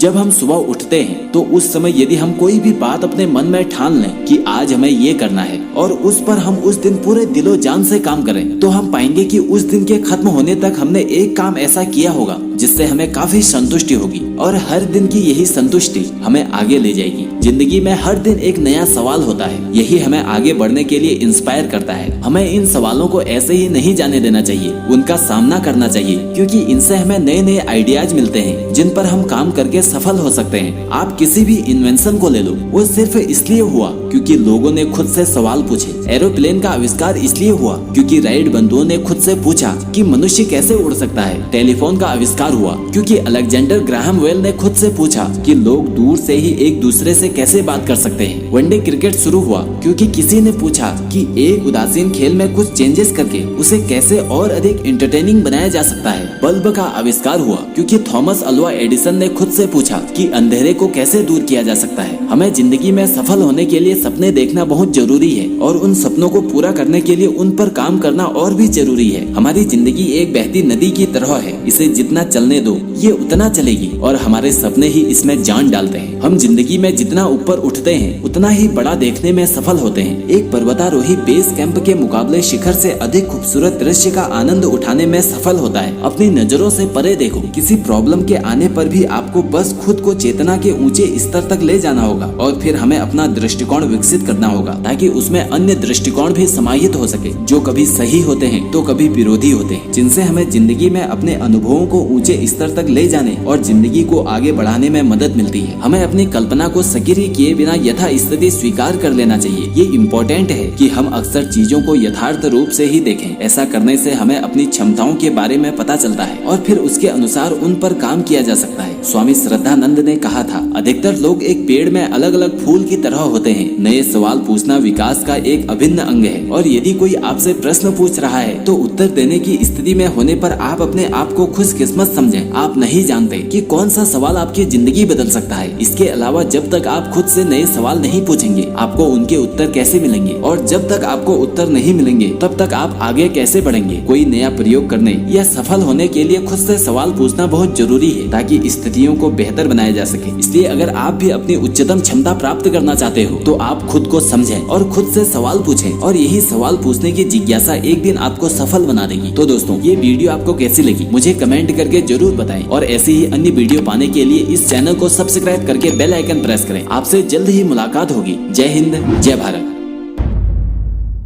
जब हम सुबह उठते हैं तो उस समय यदि हम कोई भी बात अपने मन में ठान लें कि आज हमें ये करना है और उस पर हम उस दिन पूरे दिलो जान से काम करें, तो हम पाएंगे कि उस दिन के खत्म होने तक हमने एक काम ऐसा किया होगा जिससे हमें काफी संतुष्टि होगी और हर दिन की यही संतुष्टि हमें आगे ले जाएगी। जिंदगी में हर दिन एक नया सवाल होता है, यही हमें आगे बढ़ने के लिए इंस्पायर करता है। हमें इन सवालों को ऐसे ही नहीं जाने देना चाहिए, उनका सामना करना चाहिए, क्योंकि इनसे हमें नए नए आइडियाज मिलते हैं जिन पर हम काम करके सफल हो सकते हैं। आप किसी भी इन्वेंशन को ले लो, वो सिर्फ इसलिए हुआ क्योंकि लोगों ने खुद से सवाल पूछे। एरोप्लेन का आविष्कार इसलिए हुआ क्योंकि राइट बंधुओं ने खुद से पूछा कि मनुष्य कैसे उड़ सकता है। टेलीफोन का आविष्कार हुआ क्योंकि अलेक्जेंडर ग्राहम बेल ने खुद से पूछा कि लोग दूर से ही एक दूसरे से कैसे बात कर सकते हैं। वनडे क्रिकेट शुरू हुआ क्योंकि किसी ने पूछा कि एक उदासीन खेल में कुछ चेंजेस करके उसे कैसे और अधिक एंटरटेनिंग बनाया जा सकता है। बल्ब का आविष्कार हुआ क्योंकि थॉमस अल्वा एडिसन ने खुद से पूछा कि अंधेरे को कैसे दूर किया जा सकता है। हमें जिंदगी में सफल होने के लिए सपने देखना बहुत जरूरी है और उन सपनों को पूरा करने के लिए उन पर काम करना और भी जरूरी है। हमारी जिंदगी एक बहती नदी की तरह है, इसे जितना चलने दो ये उतना चलेगी और हमारे सपने ही इसमें जान डालते हैं। हम जिंदगी में जितना ऊपर उठते हैं उतना ही बड़ा देखने में सफल होते हैं। एक पर्वतारोही बेस कैंप के मुकाबले शिखर से अधिक खूबसूरत दृश्य का आनंद उठाने में सफल होता है। अपनी नजरों से परे देखो, किसी प्रॉब्लम के आने पर भी आपको बस खुद को चेतना के ऊंचे स्तर तक ले जाना होगा और फिर हमें अपना दृष्टिकोण विकसित करना होगा ताकि उसमें अन्य दृष्टिकोण भी समाहित हो सके, जो कभी सही होते हैं तो कभी विरोधी होते हैं, जिनसे हमें जिंदगी में अपने अनुभवों को ऊंचे स्तर तक ले जाने और जिंदगी को आगे बढ़ाने में मदद मिलती है। हमें अपनी कल्पना को सक्रिय किए बिना यथा स्थिति स्वीकार कर लेना चाहिए। ये इम्पोर्टेंट है कि हम अक्सर चीजों को यथार्थ रूप से ही देखें। ऐसा करने से हमें अपनी क्षमताओं के बारे में पता चलता है और फिर उसके अनुसार उन पर काम किया जा सकता है। स्वामी श्रद्धानंद ने कहा था, अधिकतर लोग एक पेड़ में अलग अलग फूल की तरह होते हैं। नए सवाल पूछना विकास का एक अभिन्न अंग है और यदि कोई आपसे प्रश्न पूछ रहा है तो उत्तर देने की स्थिति में होने पर आप अपने आप को खुशकिस्मत समझें। आप नहीं जानते कि कौन सा सवाल आपकी जिंदगी बदल सकता है। इसके अलावा जब तक आप खुद से नए सवाल नहीं पूछेंगे आपको उनके उत्तर कैसे मिलेंगे, और जब तक आपको उत्तर नहीं मिलेंगे तब तक आप आगे कैसे बढ़ेंगे। कोई नया प्रयोग करने या सफल होने के लिए खुद से सवाल पूछना बहुत जरूरी है ताकि स्थितियों को बेहतर बनाया जा सके। इसलिए अगर आप भी अपनी उच्चतम क्षमता प्राप्त करना चाहते हो तो आप खुद को समझें और खुद से सवाल पूछें, और यही सवाल पूछने की जिज्ञासा एक दिन आपको सफल बना देगी। तो दोस्तों, ये वीडियो आपको कैसी लगी मुझे कमेंट करके जरूर बताएं और ऐसे ही अन्य वीडियो पाने के लिए इस चैनल को सब्सक्राइब करके बेल आइकन प्रेस करें। आपसे जल्द ही मुलाकात होगी। जय हिंद, जय भारत।